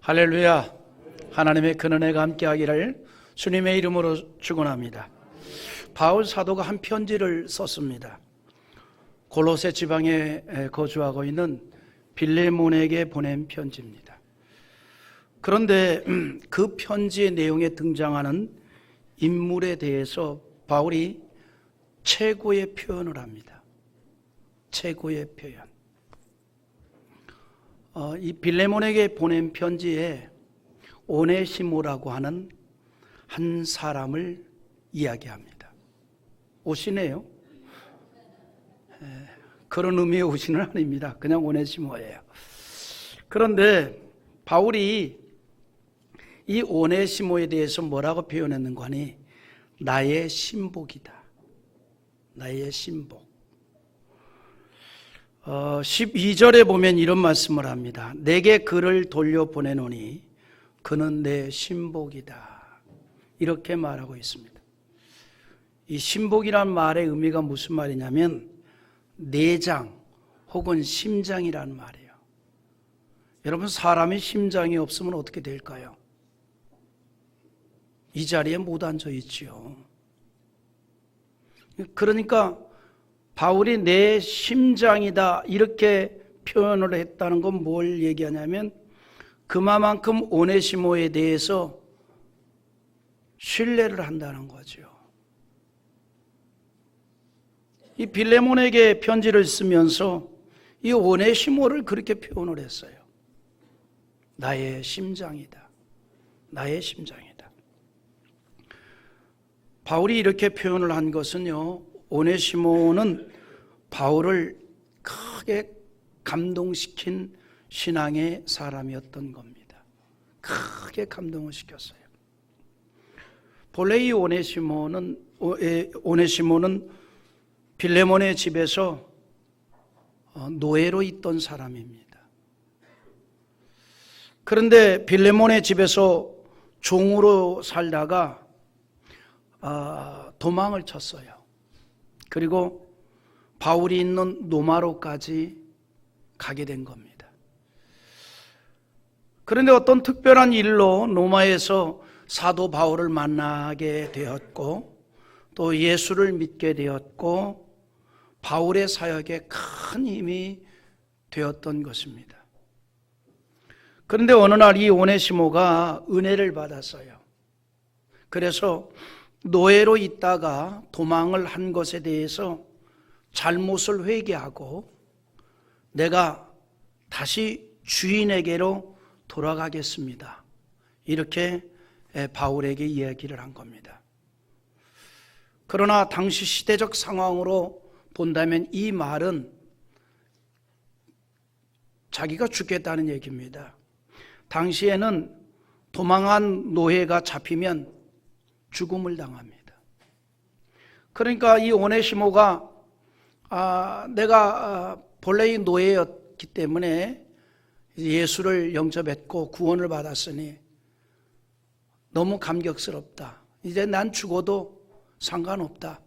할렐루야. 하나님의 큰 은혜가 함께하기를 주님의 이름으로 축원합니다. 바울 사도가 한 편지를 썼습니다. 골로새 지방에 거주하고 있는 빌레몬에게 보낸 편지입니다. 그런데 그 편지의 내용에 등장하는 인물에 대해서 바울이 최고의 표현을 합니다. 최고의 표현. 이 빌레몬에게 보낸 편지에 오네시모라고 하는 한 사람을 이야기합니다. 옷이네요. 그런 의미의 옷은 아닙니다. 그냥 오네시모예요. 그런데 바울이 이 오네시모에 대해서 뭐라고 표현했는가 하니 나의 신복이다. 나의 신복. 12절에 보면 이런 말씀을 합니다. 내게 그를 돌려보내노니 그는 내 신복이다. 이렇게 말하고 있습니다. 이 신복이란 말의 의미가 무슨 말이냐면 내장 혹은 심장이란 말이에요. 여러분, 사람이 심장이 없으면 어떻게 될까요? 이 자리에 못 앉아 있지요. 그러니까 바울이 내 심장이다 이렇게 표현을 했다는 건 뭘 얘기하냐면 그만큼 오네시모에 대해서 신뢰를 한다는 거죠. 이 빌레몬에게 편지를 쓰면서 이 오네시모를 그렇게 표현을 했어요. 나의 심장이다. 나의 심장이다. 바울이 이렇게 표현을 한 것은요, 오네시모는 바울을 크게 감동시킨 신앙의 사람이었던 겁니다. 크게 감동을 시켰어요. 본래 이 오네시모는 빌레몬의 집에서 노예로 있던 사람입니다. 그런데 빌레몬의 집에서 종으로 살다가 도망을 쳤어요. 그리고 바울이 있는 노마로까지 가게 된 겁니다. 그런데 어떤 특별한 일로 로마에서 사도 바울을 만나게 되었고 또 예수를 믿게 되었고 바울의 사역에 큰 힘이 되었던 것입니다. 그런데 어느 날 이 오네시모가 은혜를 받았어요. 그래서 노예로 있다가 도망을 한 것에 대해서 잘못을 회개하고 내가 다시 주인에게로 돌아가겠습니다. 이렇게 바울에게 이야기를 한 겁니다. 그러나 당시 시대적 상황으로 본다면 이 말은 자기가 죽겠다는 얘기입니다. 당시에는 도망한 노예가 잡히면 죽음을 당합니다. 그러니까 이 오네시모가 내가 본래의 노예였기 때문에 예수를 영접했고 구원을 받았으니 너무 감격스럽다. 이제 난 죽어도 상관없다.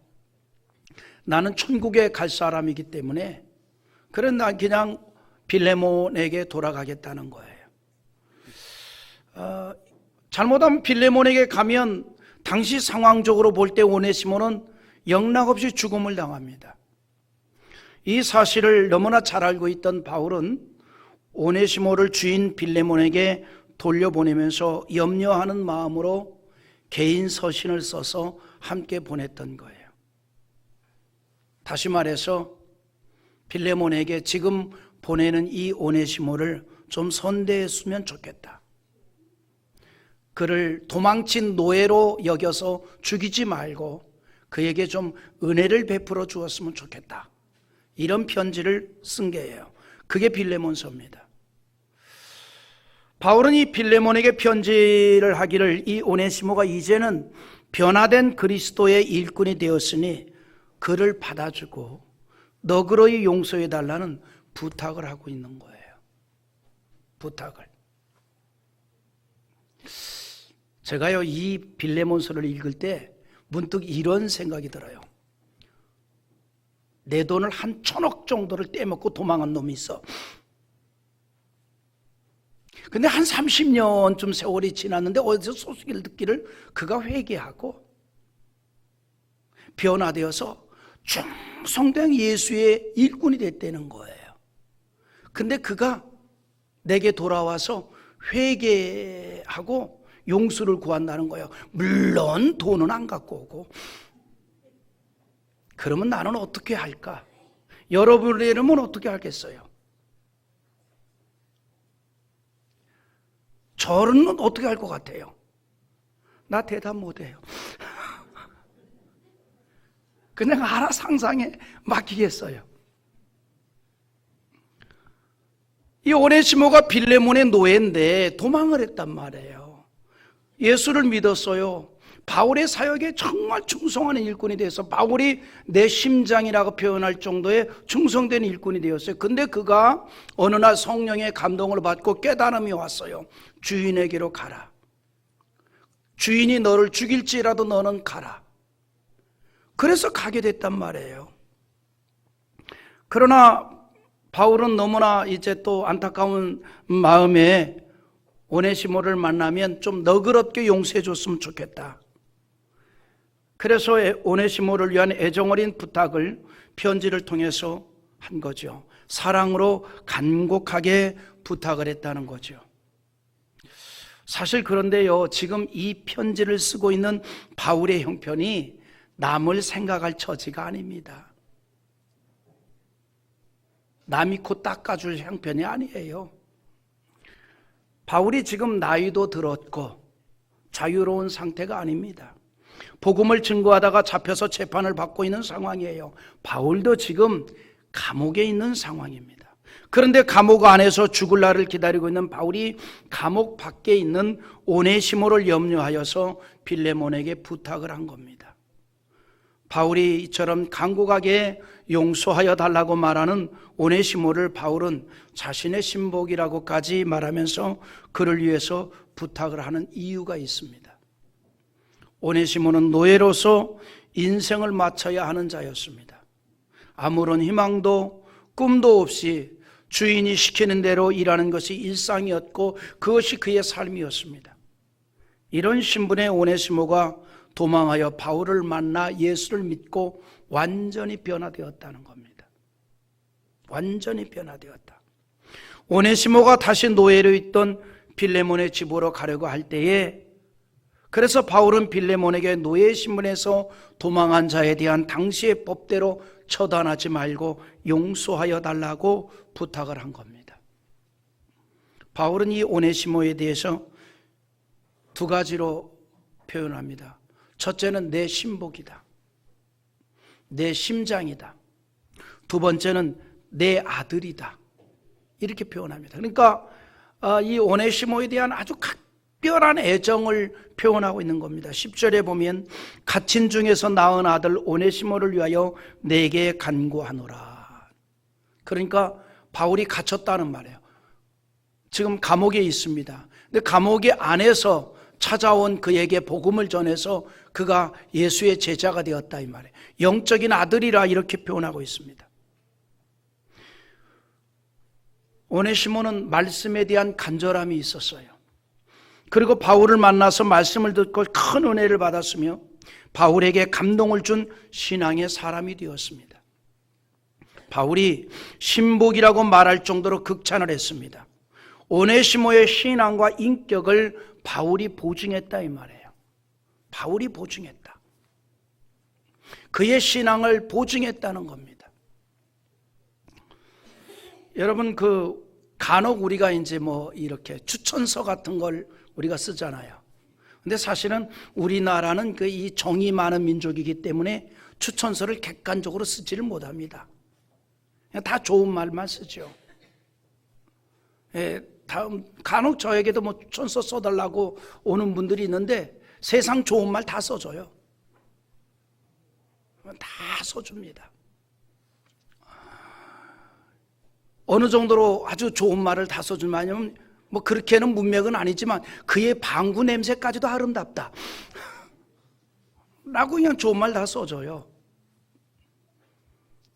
나는 천국에 갈 사람이기 때문에 그래 난 그냥 빌레몬에게 돌아가겠다는 거예요. 잘못하면 빌레몬에게 가면 당시 상황적으로 볼 때 오네시모는 영락없이 죽음을 당합니다. 이 사실을 너무나 잘 알고 있던 바울은 오네시모를 주인 빌레몬에게 돌려보내면서 염려하는 마음으로 개인 서신을 써서 함께 보냈던 거예요. 다시 말해서 빌레몬에게 지금 보내는 이 오네시모를 좀 선대했으면 좋겠다. 그를 도망친 노예로 여겨서 죽이지 말고 그에게 좀 은혜를 베풀어 주었으면 좋겠다. 이런 편지를 쓴 게예요. 그게 빌레몬서입니다. 바울은 이 빌레몬에게 편지를 하기를 이 오네시모가 이제는 변화된 그리스도의 일꾼이 되었으니 그를 받아주고 너그러이 용서해 달라는 부탁을 하고 있는 거예요. 부탁을. 제가요 이 빌레몬서를 읽을 때 문득 이런 생각이 들어요. 내 돈을 한 1,000억 정도를 떼먹고 도망한 놈이 있어. 근데 한 30년쯤 세월이 지났는데 어디서 소식을 듣기를 그가 회개하고 변화되어서 충성된 예수의 일꾼이 됐다는 거예요. 근데 그가 내게 돌아와서 회개하고 용서를 구한다는 거예요. 물론 돈은 안 갖고 오고. 그러면 나는 어떻게 할까? 여러분이라면 어떻게 하겠어요? 저는 어떻게 할 것 같아요? 나 대답 못해요. 그냥 알아 상상에 맡기겠어요. 이 오네시모가 빌레몬의 노예인데 도망을 했단 말이에요. 예수를 믿었어요. 바울의 사역에 정말 충성하는 일꾼이 돼서 바울이 내 심장이라고 표현할 정도의 충성된 일꾼이 되었어요. 근데 그가 어느 날 성령의 감동을 받고 깨달음이 왔어요. 주인에게로 가라. 주인이 너를 죽일지라도 너는 가라. 그래서 가게 됐단 말이에요. 그러나 바울은 너무나 이제 또 안타까운 마음에 오네시모를 만나면 좀 너그럽게 용서해 줬으면 좋겠다. 그래서 오네시모를 위한 애정어린 부탁을 편지를 통해서 한 거죠. 사랑으로 간곡하게 부탁을 했다는 거죠. 사실 그런데요, 지금 이 편지를 쓰고 있는 바울의 형편이 남을 생각할 처지가 아닙니다. 남이 코 닦아줄 형편이 아니에요. 바울이 지금 나이도 들었고 자유로운 상태가 아닙니다. 복음을 증거하다가 잡혀서 재판을 받고 있는 상황이에요. 바울도 지금 감옥에 있는 상황입니다. 그런데 감옥 안에서 죽을 날을 기다리고 있는 바울이 감옥 밖에 있는 오네시모를 염려하여서 빌레몬에게 부탁을 한 겁니다. 바울이 이처럼 간곡하게 용서하여 달라고 말하는 오네시모를 바울은 자신의 신복이라고까지 말하면서 그를 위해서 부탁을 하는 이유가 있습니다. 오네시모는 노예로서 인생을 마쳐야 하는 자였습니다. 아무런 희망도 꿈도 없이 주인이 시키는 대로 일하는 것이 일상이었고 그것이 그의 삶이었습니다. 이런 신분의 오네시모가 도망하여 바울을 만나 예수를 믿고 완전히 변화되었다는 겁니다. 완전히 변화되었다. 오네시모가 다시 노예로 있던 빌레몬의 집으로 가려고 할 때에 그래서 바울은 빌레몬에게 노예 신분에서 도망한 자에 대한 당시의 법대로 처단하지 말고 용서하여 달라고 부탁을 한 겁니다. 바울은 이 오네시모에 대해서 두 가지로 표현합니다. 첫째는 내 신복이다. 내 심장이다. 두 번째는 내 아들이다. 이렇게 표현합니다. 그러니까 이 오네시모에 대한 아주 특별한 애정을 표현하고 있는 겁니다. 10절에 보면 갇힌 중에서 낳은 아들 오네시모를 위하여 내게 간구하노라. 그러니까 바울이 갇혔다는 말이에요. 지금 감옥에 있습니다. 근데 감옥의 안에서 찾아온 그에게 복음을 전해서 그가 예수의 제자가 되었다 이 말이에요. 영적인 아들이라 이렇게 표현하고 있습니다. 오네시모는 말씀에 대한 간절함이 있었어요. 그리고 바울을 만나서 말씀을 듣고 큰 은혜를 받았으며 바울에게 감동을 준 신앙의 사람이 되었습니다. 바울이 신복이라고 말할 정도로 극찬을 했습니다. 오네시모의 신앙과 인격을 바울이 보증했다 이 말이에요. 바울이 보증했다. 그의 신앙을 보증했다는 겁니다. 여러분 간혹 우리가 이제 이렇게 추천서 같은 걸 우리가 쓰잖아요. 근데 사실은 우리나라는 이 정이 많은 민족이기 때문에 추천서를 객관적으로 쓰지를 못합니다. 그냥 다 좋은 말만 쓰죠. 간혹 저에게도 추천서 써달라고 오는 분들이 있는데 세상 좋은 말 다 써줘요. 다 써줍니다. 어느 정도로 아주 좋은 말을 다 써주냐면 그렇게는 문맥은 아니지만 그의 방구 냄새까지도 아름답다 라고 그냥 좋은 말 다 써줘요.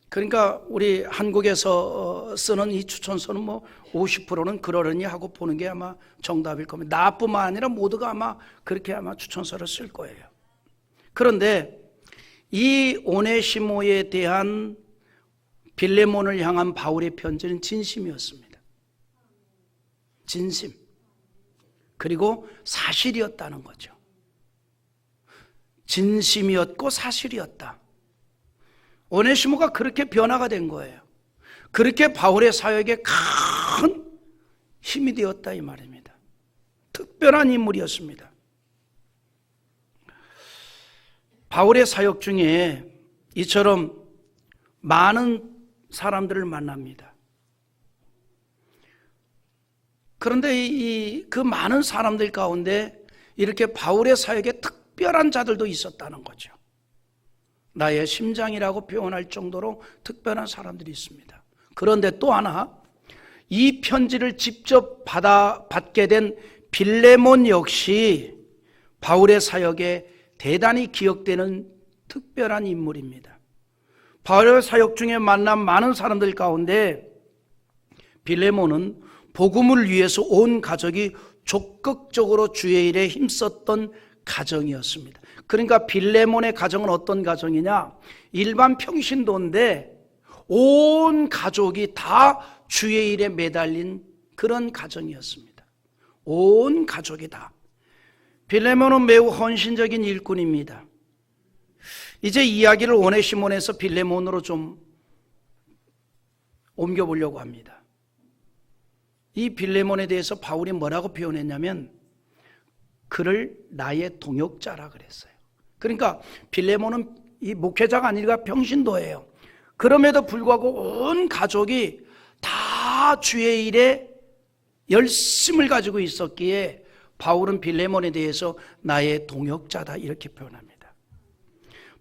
그러니까 우리 한국에서 쓰는 이 추천서는 뭐 50%는 그러려니 하고 보는 게 아마 정답일 겁니다. 나뿐만 아니라 모두가 아마 그렇게 아마 추천서를 쓸 거예요. 그런데 이 오네시모에 대한 빌레몬을 향한 바울의 편지는 진심이었습니다. 진심. 그리고 사실이었다는 거죠. 진심이었고 사실이었다. 오네시모가 그렇게 변화가 된 거예요. 그렇게 바울의 사역에 큰 힘이 되었다 이 말입니다. 특별한 인물이었습니다. 바울의 사역 중에 이처럼 많은 사람들을 만납니다. 그런데 그 많은 사람들 가운데 이렇게 바울의 사역에 특별한 자들도 있었다는 거죠. 나의 심장이라고 표현할 정도로 특별한 사람들이 있습니다. 그런데 또 하나, 이 편지를 직접 받게 된 빌레몬 역시 바울의 사역에 대단히 기억되는 특별한 인물입니다. 바울의 사역 중에 만난 많은 사람들 가운데 빌레몬은 복음을 위해서 온 가족이 적극적으로 주의 일에 힘썼던 가정이었습니다. 그러니까 빌레몬의 가정은 어떤 가정이냐? 일반 평신도인데 온 가족이 다 주의 일에 매달린 그런 가정이었습니다. 온 가족이 다. 빌레몬은 매우 헌신적인 일꾼입니다. 이제 이야기를 오네시몬에서 빌레몬으로 좀 옮겨보려고 합니다. 이 빌레몬에 대해서 바울이 뭐라고 표현했냐면 그를 나의 동역자라 그랬어요. 그러니까 빌레몬은 이 목회자가 아니라 평신도예요. 그럼에도 불구하고 온 가족이 다 주의 일에 열심을 가지고 있었기에 바울은 빌레몬에 대해서 나의 동역자다 이렇게 표현합니다.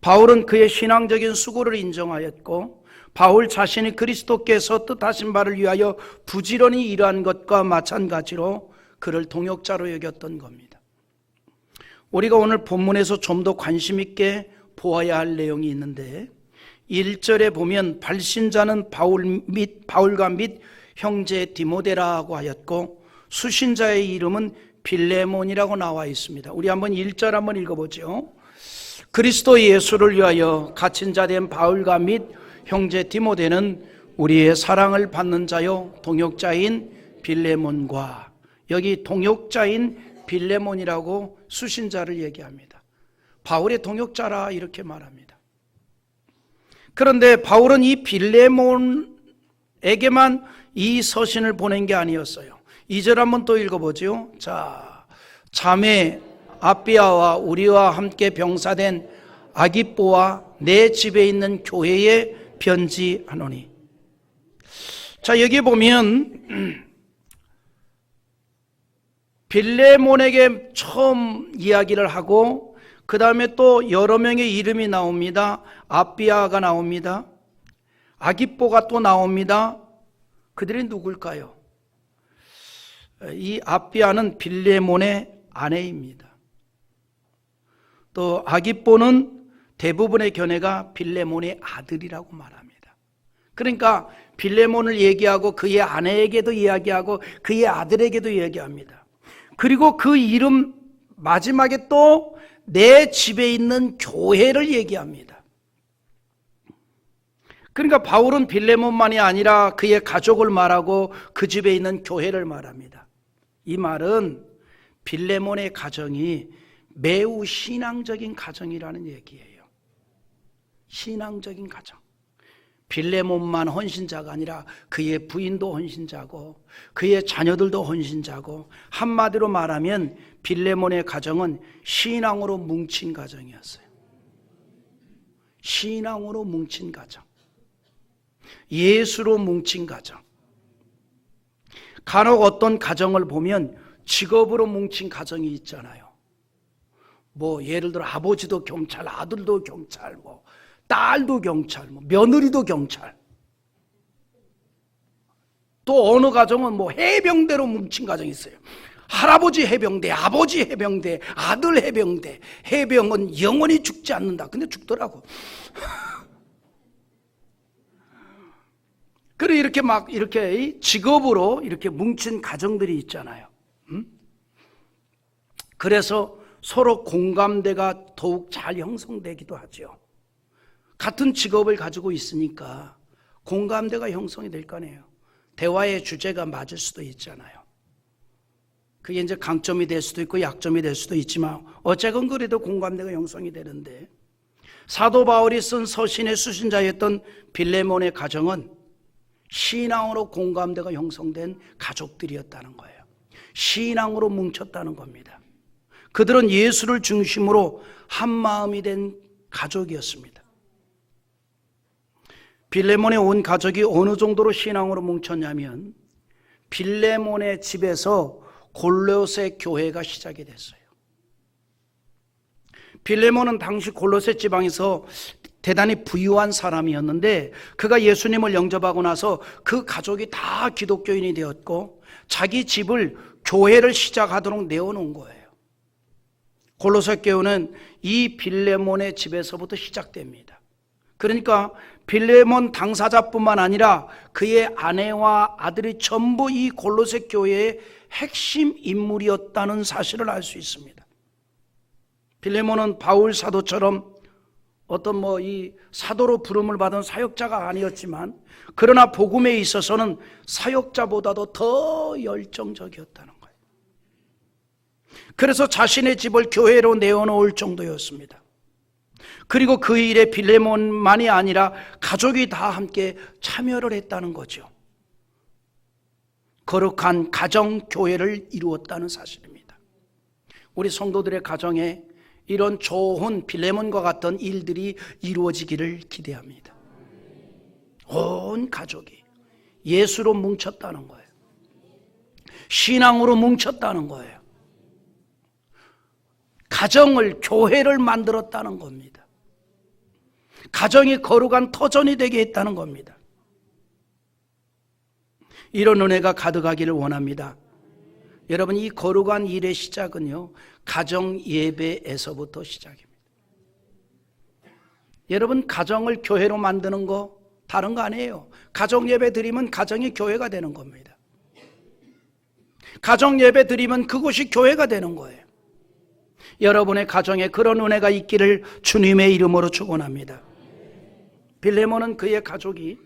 바울은 그의 신앙적인 수고를 인정하였고 바울 자신이 그리스도께서 뜻하신 바를 위하여 부지런히 일한 것과 마찬가지로 그를 동역자로 여겼던 겁니다. 우리가 오늘 본문에서 좀 더 관심 있게 보아야 할 내용이 있는데 1절에 보면 발신자는 바울과 및 형제 디모데라고 하였고 수신자의 이름은 빌레몬이라고 나와 있습니다. 우리 한번 1절 한번 읽어보죠. 그리스도 예수를 위하여 갇힌 자 된 바울과 및 형제 디모데는 우리의 사랑을 받는 자요 동역자인 빌레몬과, 여기 동역자인 빌레몬이라고 수신자를 얘기합니다. 바울의 동역자라 이렇게 말합니다. 그런데 바울은 이 빌레몬에게만 이 서신을 보낸 게 아니었어요. 2절 한번 또 읽어보죠. 자, 자매 아비아와 우리와 함께 병사된 아기뽀와 내 집에 있는 교회에 편지하노니. 자, 여기 보면 빌레몬에게 처음 이야기를 하고 그 다음에 또 여러 명의 이름이 나옵니다. 아비아가 나옵니다. 아기뽀가 또 나옵니다. 그들이 누굴까요? 이 아비아는 빌레몬의 아내입니다. 또 아기뽀는 대부분의 견해가 빌레몬의 아들이라고 말합니다. 그러니까 빌레몬을 얘기하고 그의 아내에게도 이야기하고 그의 아들에게도 얘기합니다. 그리고 그 이름 마지막에 또 내 집에 있는 교회를 얘기합니다. 그러니까 바울은 빌레몬만이 아니라 그의 가족을 말하고 그 집에 있는 교회를 말합니다. 이 말은 빌레몬의 가정이 매우 신앙적인 가정이라는 얘기예요. 신앙적인 가정. 빌레몬만 헌신자가 아니라 그의 부인도 헌신자고 그의 자녀들도 헌신자고, 한마디로 말하면 빌레몬의 가정은 신앙으로 뭉친 가정이었어요. 신앙으로 뭉친 가정. 예수로 뭉친 가정. 간혹 어떤 가정을 보면 직업으로 뭉친 가정이 있잖아요. 뭐 예를 들어 아버지도 경찰, 아들도 경찰, 뭐 딸도 경찰, 뭐 며느리도 경찰. 또 어느 가정은 뭐 해병대로 뭉친 가정이 있어요. 할아버지 해병대, 아버지 해병대, 아들 해병대. 해병은 영원히 죽지 않는다. 근데 죽더라고. 그리고 이렇게 막 이렇게 직업으로 이렇게 뭉친 가정들이 있잖아요. 그래서 서로 공감대가 더욱 잘 형성되기도 하죠. 같은 직업을 가지고 있으니까 공감대가 형성이 될 거네요. 대화의 주제가 맞을 수도 있잖아요. 그게 이제 강점이 될 수도 있고 약점이 될 수도 있지만 어쨌건 그래도 공감대가 형성이 되는데, 사도 바울이 쓴 서신의 수신자였던 빌레몬의 가정은 신앙으로 공감대가 형성된 가족들이었다는 거예요. 신앙으로 뭉쳤다는 겁니다. 그들은 예수를 중심으로 한 마음이 된 가족이었습니다. 빌레몬의 온 가족이 어느 정도로 신앙으로 뭉쳤냐면, 빌레몬의 집에서 골로새 교회가 시작이 됐어요. 빌레몬은 당시 골로새 지방에서 대단히 부유한 사람이었는데, 그가 예수님을 영접하고 나서 그 가족이 다 기독교인이 되었고 자기 집을 교회를 시작하도록 내어놓은 거예요. 골로새 교회는 이 빌레몬의 집에서부터 시작됩니다. 그러니까 빌레몬 당사자뿐만 아니라 그의 아내와 아들이 전부 이 골로새 교회의 핵심 인물이었다는 사실을 알 수 있습니다. 빌레몬은 바울 사도처럼 어떤 이 사도로 부름을 받은 사역자가 아니었지만, 그러나 복음에 있어서는 사역자보다도 더 열정적이었다는 거예요. 그래서 자신의 집을 교회로 내어놓을 정도였습니다. 그리고 그 일에 빌레몬만이 아니라 가족이 다 함께 참여를 했다는 거죠. 거룩한 가정교회를 이루었다는 사실입니다. 우리 성도들의 가정에 이런 좋은 빌레몬과 같은 일들이 이루어지기를 기대합니다. 온 가족이 예수로 뭉쳤다는 거예요. 신앙으로 뭉쳤다는 거예요. 가정을, 교회를 만들었다는 겁니다. 가정이 거룩한 터전이 되게 했다는 겁니다. 이런 은혜가 가득하기를 원합니다. 여러분, 이 거룩한 일의 시작은요, 가정 예배에서부터 시작입니다. 여러분, 가정을 교회로 만드는 거 다른 거 아니에요. 가정 예배 드리면 가정이 교회가 되는 겁니다. 가정 예배 드리면 그곳이 교회가 되는 거예요. 여러분의 가정에 그런 은혜가 있기를 주님의 이름으로 축원합니다. 빌레몬은 그의 가족이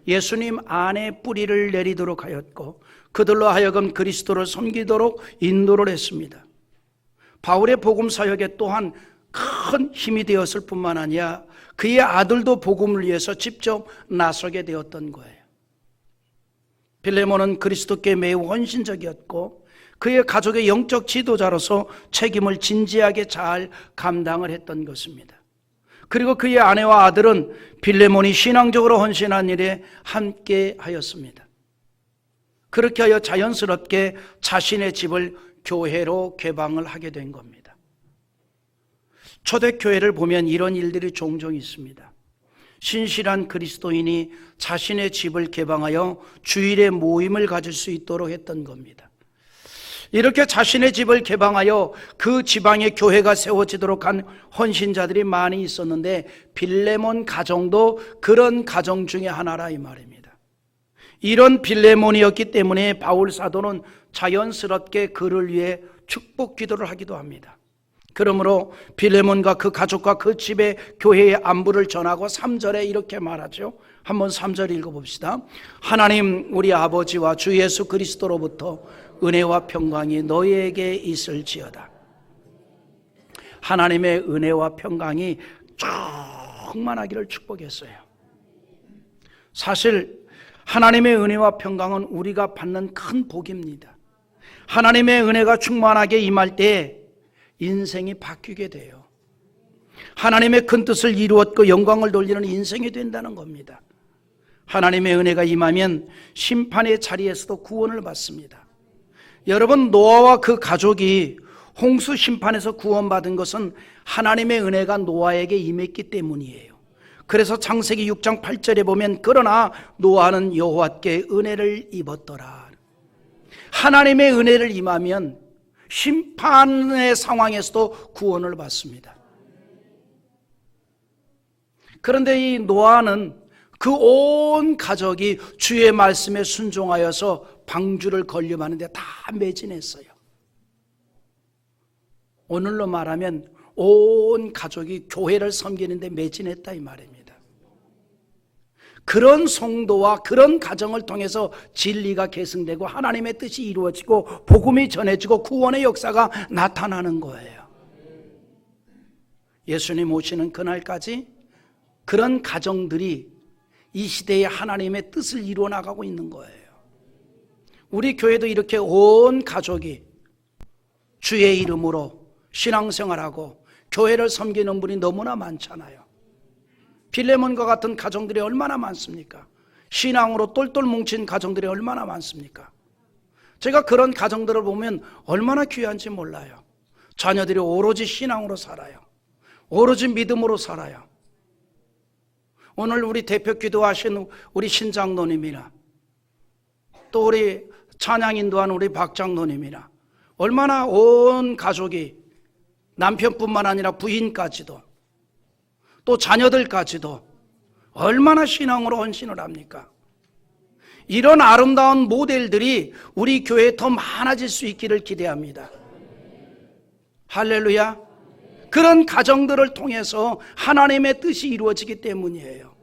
예수님 안에 뿌리를 내리도록 하였고, 그들로 하여금 그리스도를 섬기도록 인도를 했습니다. 바울의 복음 사역에 또한 큰 힘이 되었을 뿐만 아니라 그의 아들도 복음을 위해서 직접 나서게 되었던 거예요. 빌레몬은 그리스도께 매우 헌신적이었고 그의 가족의 영적 지도자로서 책임을 진지하게 잘 감당을 했던 것입니다. 그리고 그의 아내와 아들은 빌레몬이 신앙적으로 헌신한 일에 함께 하였습니다. 그렇게 하여 자연스럽게 자신의 집을 교회로 개방을 하게 된 겁니다. 초대교회를 보면 이런 일들이 종종 있습니다. 신실한 그리스도인이 자신의 집을 개방하여 주일에 모임을 가질 수 있도록 했던 겁니다. 이렇게 자신의 집을 개방하여 그 지방에 교회가 세워지도록 한 헌신자들이 많이 있었는데, 빌레몬 가정도 그런 가정 중에 하나라 이 말입니다. 이런 빌레몬이었기 때문에 바울 사도는 자연스럽게 그를 위해 축복 기도를 하기도 합니다. 그러므로 빌레몬과 그 가족과 그 집의 교회의 안부를 전하고 3절에 이렇게 말하죠. 한번 3절 읽어봅시다. 하나님 우리 아버지와 주 예수 그리스도로부터 은혜와 평강이 너희에게 있을지어다. 하나님의 은혜와 평강이 충만하기를 축복했어요. 사실 하나님의 은혜와 평강은 우리가 받는 큰 복입니다. 하나님의 은혜가 충만하게 임할 때 인생이 바뀌게 돼요. 하나님의 큰 뜻을 이루었고 영광을 돌리는 인생이 된다는 겁니다. 하나님의 은혜가 임하면 심판의 자리에서도 구원을 받습니다. 여러분, 노아와 그 가족이 홍수 심판에서 구원받은 것은 하나님의 은혜가 노아에게 임했기 때문이에요. 그래서 창세기 6장 8절에 보면 그러나 노아는 여호와께 은혜를 입었더라. 하나님의 은혜를 임하면 심판의 상황에서도 구원을 받습니다. 그런데 이 노아는 그 온 가족이 주의 말씀에 순종하여서 방주를 건립하는데 다 매진했어요. 오늘로 말하면 온 가족이 교회를 섬기는데 매진했다 이 말입니다. 그런 성도와 그런 가정을 통해서 진리가 계승되고 하나님의 뜻이 이루어지고 복음이 전해지고 구원의 역사가 나타나는 거예요. 예수님 오시는 그날까지 그런 가정들이 이 시대에 하나님의 뜻을 이루어 나가고 있는 거예요. 우리 교회도 이렇게 온 가족이 주의 이름으로 신앙생활하고 교회를 섬기는 분이 너무나 많잖아요. 빌레몬과 같은 가정들이 얼마나 많습니까? 신앙으로 똘똘 뭉친 가정들이 얼마나 많습니까? 제가 그런 가정들을 보면 얼마나 귀한지 몰라요. 자녀들이 오로지 신앙으로 살아요. 오로지 믿음으로 살아요. 오늘 우리 대표 기도하신 우리 신장로님이나 또 우리 찬양 인도한 우리 박장로님이나 얼마나 온 가족이 남편뿐만 아니라 부인까지도 또 자녀들까지도 얼마나 신앙으로 헌신을 합니까? 이런 아름다운 모델들이 우리 교회에 더 많아질 수 있기를 기대합니다. 할렐루야. 그런 가정들을 통해서 하나님의 뜻이 이루어지기 때문이에요.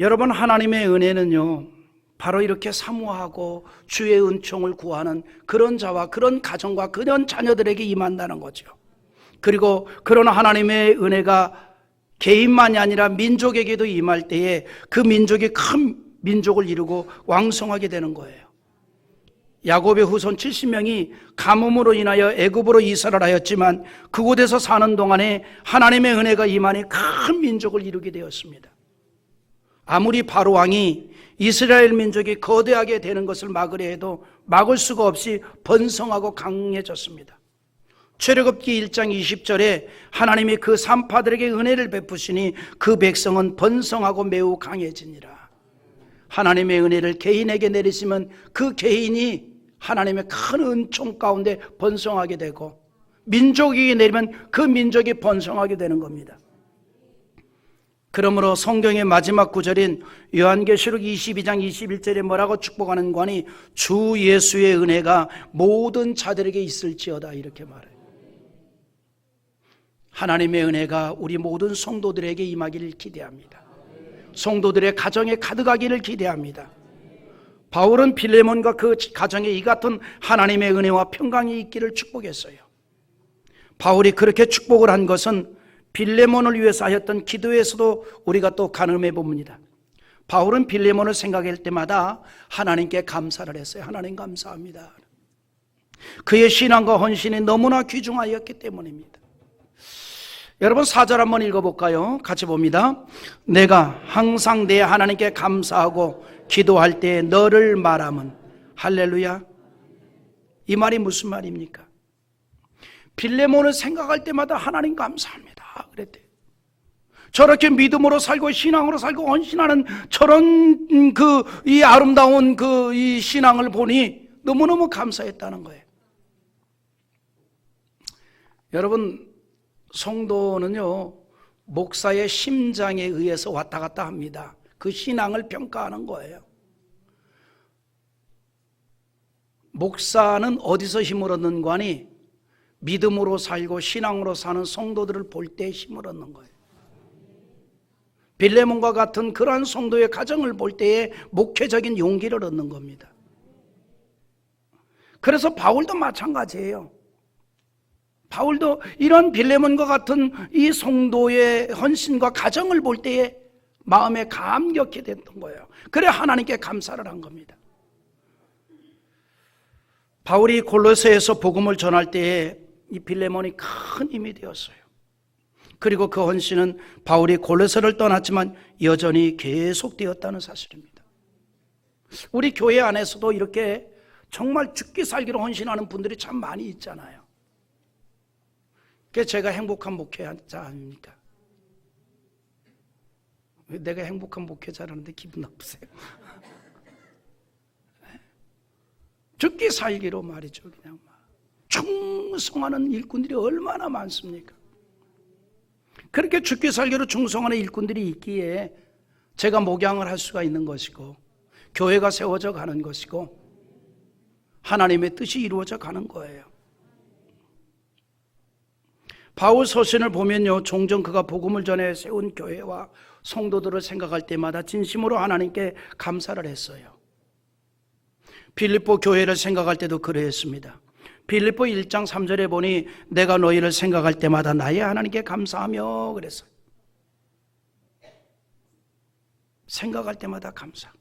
여러분, 하나님의 은혜는요, 바로 이렇게 사모하고 주의 은총을 구하는 그런 자와 그런 가정과 그런 자녀들에게 임한다는 거죠. 그리고 그런 하나님의 은혜가 개인만이 아니라 민족에게도 임할 때에 그 민족이 큰 민족을 이루고 왕성하게 되는 거예요. 야곱의 후손 70명이 가뭄으로 인하여 애굽으로 이사를 하였지만 그곳에서 사는 동안에 하나님의 은혜가 임하니 큰 민족을 이루게 되었습니다. 아무리 바로 왕이 이스라엘 민족이 거대하게 되는 것을 막으려 해도 막을 수가 없이 번성하고 강해졌습니다. 출애굽기 1장 20절에 하나님이 그 산파들에게 은혜를 베푸시니 그 백성은 번성하고 매우 강해지니라. 하나님의 은혜를 개인에게 내리시면 그 개인이 하나님의 큰 은총 가운데 번성하게 되고 민족에게 내리면 그 민족이 번성하게 되는 겁니다. 그러므로 성경의 마지막 구절인 요한계시록 22장 21절에 뭐라고 축복하는 관이 주 예수의 은혜가 모든 자들에게 있을지어다 이렇게 말해요. 하나님의 은혜가 우리 모든 성도들에게 임하기를 기대합니다. 성도들의 가정에 가득하기를 기대합니다. 바울은 빌레몬과 그 가정에 이 같은 하나님의 은혜와 평강이 있기를 축복했어요. 바울이 그렇게 축복을 한 것은 빌레몬을 위해서 하였던 기도에서도 우리가 또 가늠해 봅니다. 바울은 빌레몬을 생각할 때마다 하나님께 감사를 했어요. 하나님 감사합니다. 그의 신앙과 헌신이 너무나 귀중하였기 때문입니다. 여러분 4절 한번 읽어볼까요? 같이 봅니다. 내가 항상 내 하나님께 감사하고 기도할 때 너를 말함은 할렐루야. 이 말이 무슨 말입니까? 빌레몬을 생각할 때마다 하나님 감사합니다 그랬대요. 저렇게 믿음으로 살고 신앙으로 살고 헌신하는 저런 이 아름다운 이 신앙을 보니 너무너무 감사했다는 거예요. 여러분, 성도는요 목사의 심장에 의해서 왔다 갔다 합니다. 그 신앙을 평가하는 거예요. 목사는 어디서 힘을 얻는 거니? 믿음으로 살고 신앙으로 사는 성도들을 볼 때 힘을 얻는 거예요. 빌레몬과 같은 그러한 성도의 가정을 볼 때에 목회적인 용기를 얻는 겁니다. 그래서 바울도 마찬가지예요. 바울도 이런 빌레몬과 같은 이 성도의 헌신과 가정을 볼 때에 마음에 감격해 됐던 거예요. 그래 하나님께 감사를 한 겁니다. 바울이 골로새에서 복음을 전할 때에 이 빌레몬이 큰 힘이 되었어요. 그리고 그 헌신은 바울이 골로새를 떠났지만 여전히 계속되었다는 사실입니다. 우리 교회 안에서도 이렇게 정말 죽기 살기로 헌신하는 분들이 참 많이 있잖아요. 그게 제가 행복한 목회자 아닙니까? 왜 내가 행복한 목회자라는데 기분 나쁘세요? 죽기 살기로 말이죠. 그냥 충성하는 일꾼들이 얼마나 많습니까? 그렇게 죽기 살기로 충성하는 일꾼들이 있기에 제가 목양을 할 수가 있는 것이고 교회가 세워져 가는 것이고 하나님의 뜻이 이루어져 가는 거예요. 바울 서신을 보면요, 종종 그가 복음을 전해 세운 교회와 성도들을 생각할 때마다 진심으로 하나님께 감사를 했어요. 빌립보 교회를 생각할 때도 그러했습니다. 빌립보 1장 3절에 보니 내가 너희를 생각할 때마다 나의 하나님께 감사하며 그랬어요. 생각할 때마다 감사.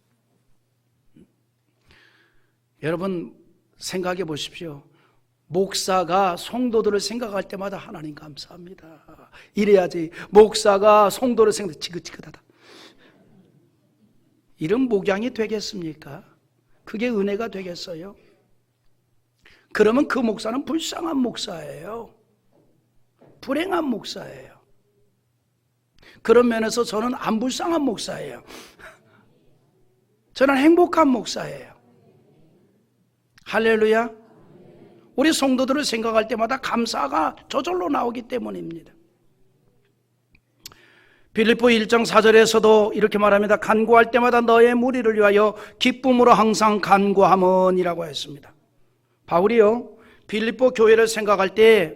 여러분 생각해 보십시오. 목사가 성도들을 생각할 때마다 하나님 감사합니다. 이래야지. 목사가 성도를 생각할 때 지긋지긋하다. 이런 목양이 되겠습니까? 그게 은혜가 되겠어요? 그러면 그 목사는 불쌍한 목사예요. 불행한 목사예요. 그런 면에서 저는 안 불쌍한 목사예요. 저는 행복한 목사예요. 할렐루야. 우리 성도들을 생각할 때마다 감사가 저절로 나오기 때문입니다. 빌립보 1장 4절에서도 이렇게 말합니다. 간구할 때마다 너의 무리를 위하여 기쁨으로 항상 간구함은이라고 했습니다. 바울이요, 빌립보 교회를 생각할 때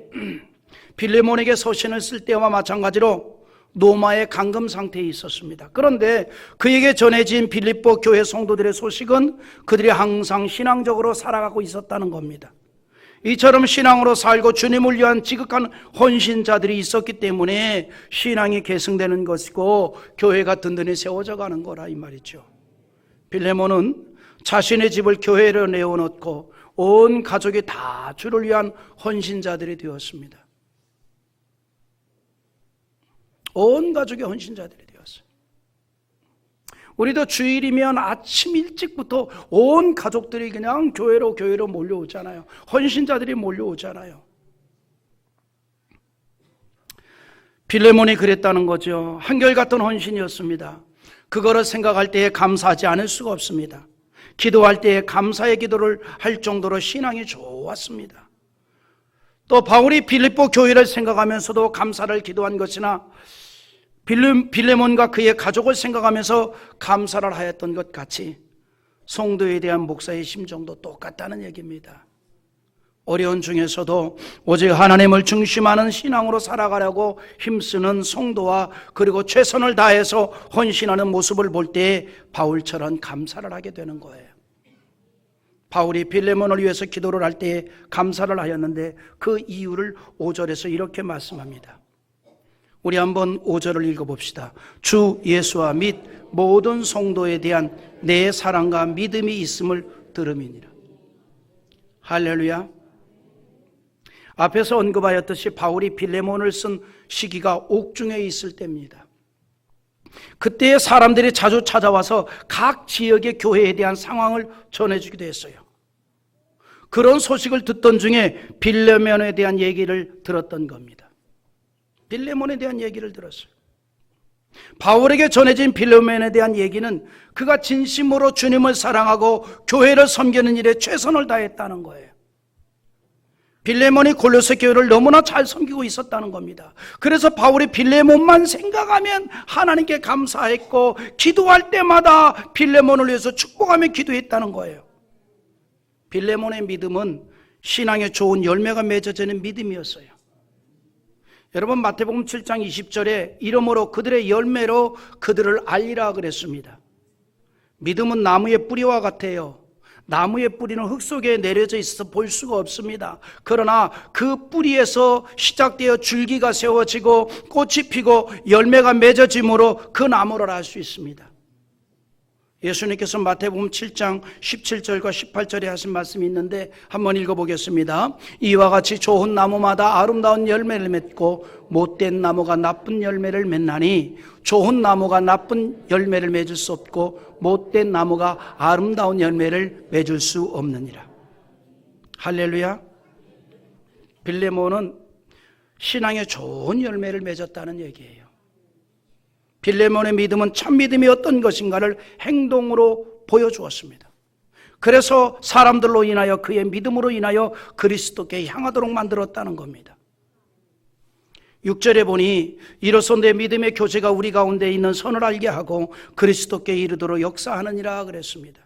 빌레몬에게 서신을 쓸 때와 마찬가지로 노마의 감금 상태에 있었습니다. 그런데 그에게 전해진 빌립보 교회 성도들의 소식은 그들이 항상 신앙적으로 살아가고 있었다는 겁니다. 이처럼 신앙으로 살고 주님을 위한 지극한 헌신자들이 있었기 때문에 신앙이 계승되는 것이고 교회가 든든히 세워져 가는 거라 이 말이죠. 빌레몬은 자신의 집을 교회로 내어놓고 온 가족이 다 주를 위한 헌신자들이 되었습니다. 온 가족이 헌신자들이 되었어요. 우리도 주일이면 아침 일찍부터 온 가족들이 그냥 교회로 몰려오잖아요. 헌신자들이 몰려오잖아요. 빌레몬이 그랬다는 거죠. 한결같은 헌신이었습니다. 그거를 생각할 때에 감사하지 않을 수가 없습니다. 기도할 때에 감사의 기도를 할 정도로 신앙이 좋았습니다. 또 바울이 빌립보 교회를 생각하면서도 감사를 기도한 것이나 빌레몬과 그의 가족을 생각하면서 감사를 하였던 것 같이 성도에 대한 목사의 심정도 똑같다는 얘기입니다. 어려운 중에서도 오직 하나님을 중심하는 신앙으로 살아가려고 힘쓰는 성도와 그리고 최선을 다해서 헌신하는 모습을 볼 때 바울처럼 감사를 하게 되는 거예요. 바울이 빌레몬을 위해서 기도를 할 때 감사를 하였는데 그 이유를 5절에서 이렇게 말씀합니다. 우리 한번 5절을 읽어봅시다. 주 예수와 및 모든 성도에 대한 내 사랑과 믿음이 있음을 들음이니라. 할렐루야. 앞에서 언급하였듯이 바울이 빌레몬을 쓴 시기가 옥중에 있을 때입니다. 그때 사람들이 자주 찾아와서 각 지역의 교회에 대한 상황을 전해주기도 했어요. 그런 소식을 듣던 중에 빌레몬에 대한 얘기를 들었던 겁니다. 빌레몬에 대한 얘기를 들었어요. 바울에게 전해진 빌레몬에 대한 얘기는 그가 진심으로 주님을 사랑하고 교회를 섬기는 일에 최선을 다했다는 거예요. 빌레몬이 골로새 교회를 너무나 잘 섬기고 있었다는 겁니다. 그래서 바울이 빌레몬만 생각하면 하나님께 감사했고 기도할 때마다 빌레몬을 위해서 축복하며 기도했다는 거예요. 빌레몬의 믿음은 신앙에 좋은 열매가 맺어지는 믿음이었어요. 여러분 마태복음 7장 20절에 이러므로 그들의 열매로 그들을 알리라 그랬습니다. 믿음은 나무의 뿌리와 같아요. 나무의 뿌리는 흙 속에 내려져 있어서 볼 수가 없습니다. 그러나 그 뿌리에서 시작되어 줄기가 세워지고 꽃이 피고 열매가 맺어짐으로 그 나무를 알 수 있습니다. 예수님께서 마태복음 7장 17절과 18절에 하신 말씀이 있는데 한번 읽어보겠습니다. 이와 같이 좋은 나무마다 아름다운 열매를 맺고 못된 나무가 나쁜 열매를 맺나니 좋은 나무가 나쁜 열매를 맺을 수 없고 못된 나무가 아름다운 열매를 맺을 수 없느니라. 할렐루야. 빌레몬은 신앙에 좋은 열매를 맺었다는 얘기예요. 빌레몬의 믿음은 참 믿음이 어떤 것인가를 행동으로 보여주었습니다. 그래서 사람들로 인하여 그의 믿음으로 인하여 그리스도께 향하도록 만들었다는 겁니다. 6절에 보니 이로써 내 믿음의 교제가 우리 가운데 있는 선을 알게 하고 그리스도께 이르도록 역사하느니라 그랬습니다.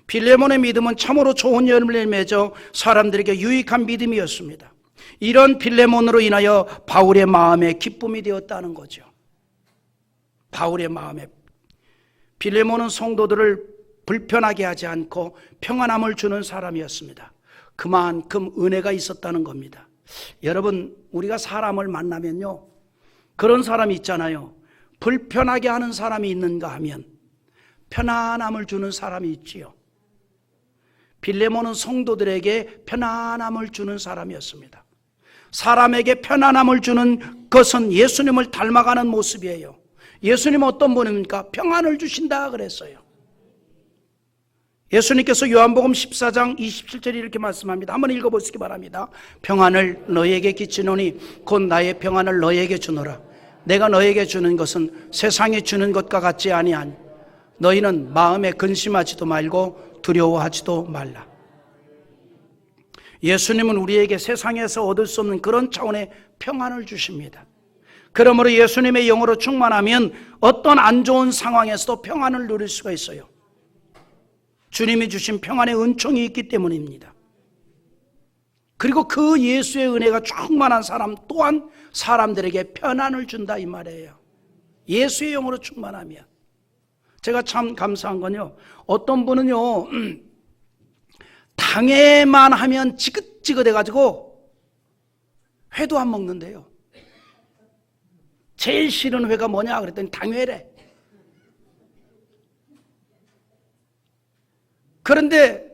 빌레몬의 믿음은 참으로 좋은 열매를 맺어 사람들에게 유익한 믿음이었습니다. 이런 빌레몬으로 인하여 바울의 마음에 기쁨이 되었다는 거죠. 바울의 마음에. 빌레몬은 성도들을 불편하게 하지 않고 평안함을 주는 사람이었습니다. 그만큼 은혜가 있었다는 겁니다. 여러분, 우리가 사람을 만나면요, 그런 사람이 있잖아요. 불편하게 하는 사람이 있는가 하면 편안함을 주는 사람이 있지요. 빌레몬은 성도들에게 편안함을 주는 사람이었습니다. 사람에게 편안함을 주는 것은 예수님을 닮아가는 모습이에요. 예수님은 어떤 분입니까? 평안을 주신다 그랬어요. 예수님께서 요한복음 14장 27절에 이렇게 말씀합니다. 한번 읽어보시기 바랍니다. 평안을 너희에게 끼치노니 곧 나의 평안을 너희에게 주노라. 내가 너희에게 주는 것은 세상이 주는 것과 같지 아니하니 너희는 마음에 근심하지도 말고 두려워하지도 말라. 예수님은 우리에게 세상에서 얻을 수 없는 그런 차원의 평안을 주십니다. 그러므로 예수님의 영으로 충만하면 어떤 안 좋은 상황에서도 평안을 누릴 수가 있어요. 주님이 주신 평안의 은총이 있기 때문입니다. 그리고 그 예수의 은혜가 충만한 사람 또한 사람들에게 편안을 준다 이 말이에요. 예수의 영으로 충만하면. 제가 참 감사한 건요, 어떤 분은요 당회만 하면 지긋지긋해가지고 회도 안 먹는데요. 제일 싫은 회가 뭐냐 그랬더니 당회래. 그런데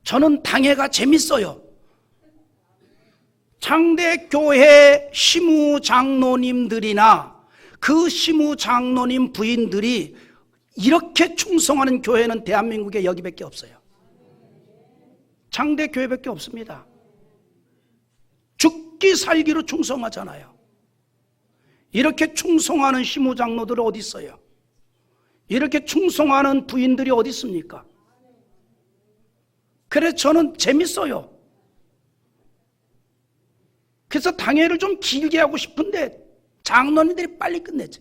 저는 당회가 재밌어요. 장대교회 시무장로님들이나 그 시무장로님 부인들이 이렇게 충성하는 교회는 대한민국에 여기밖에 없어요. 장대교회밖에 없습니다. 죽기 살기로 충성하잖아요. 이렇게 충성하는 시무장로들은 어디 있어요? 이렇게 충성하는 부인들이 어디 있습니까? 그래서 저는 재밌어요. 그래서 당회를 좀 길게 하고 싶은데 장로님들이 빨리 끝내지.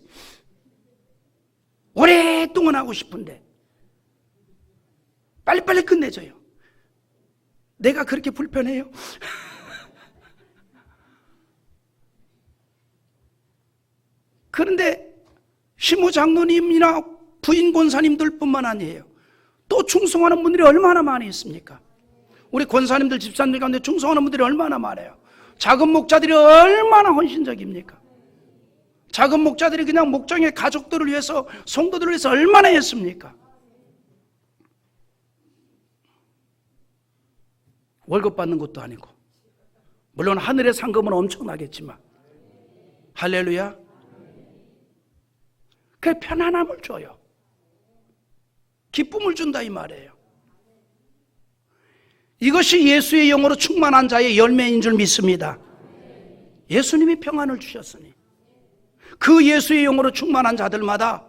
오랫동안 하고 싶은데 빨리빨리 끝내줘요. 내가 그렇게 불편해요? 그런데 시무장로님이나 부인 권사님들 뿐만 아니에요. 또 충성하는 분들이 얼마나 많이 있습니까? 우리 권사님들, 집사님들 가운데 충성하는 분들이 얼마나 많아요. 작은 목자들이 얼마나 헌신적입니까? 작은 목자들이 그냥 목장의 가족들을 위해서, 성도들을 위해서 얼마나 했습니까? 월급 받는 것도 아니고, 물론 하늘의 상금은 엄청나겠지만, 할렐루야. 그 편안함을 줘요. 기쁨을 준다 이 말이에요. 이것이 예수의 영으로 충만한 자의 열매인 줄 믿습니다. 예수님이 평안을 주셨으니 그 예수의 영으로 충만한 자들마다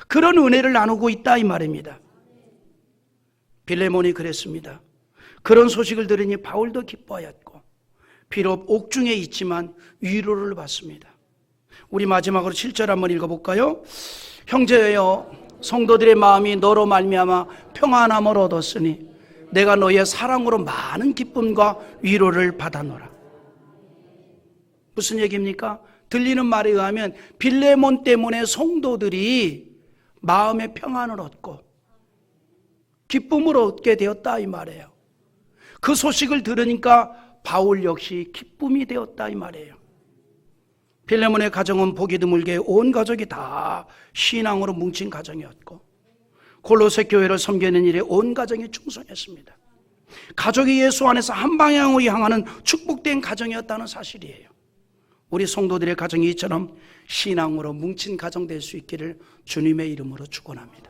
그런 은혜를 나누고 있다 이 말입니다. 빌레몬이 그랬습니다. 그런 소식을 들으니 바울도 기뻐하였고 비록 옥중에 있지만 위로를 받습니다. 우리 마지막으로 7절 한번 읽어볼까요? 형제여, 성도들의 마음이 너로 말미암아 평안함을 얻었으니 내가 너의 사랑으로 많은 기쁨과 위로를 받아노라. 무슨 얘기입니까? 들리는 말에 의하면 빌레몬 때문에 성도들이 마음의 평안을 얻고 기쁨을 얻게 되었다 이 말이에요. 그 소식을 들으니까 바울 역시 기쁨이 되었다 이 말이에요. 빌레몬의 가정은 보기 드물게 온 가족이 다 신앙으로 뭉친 가정이었고 골로새 교회를 섬기는 일에 온 가정이 충성했습니다. 가족이 예수 안에서 한 방향으로 향하는 축복된 가정이었다는 사실이에요. 우리 성도들의 가정이 이처럼 신앙으로 뭉친 가정 될 수 있기를 주님의 이름으로 축원합니다.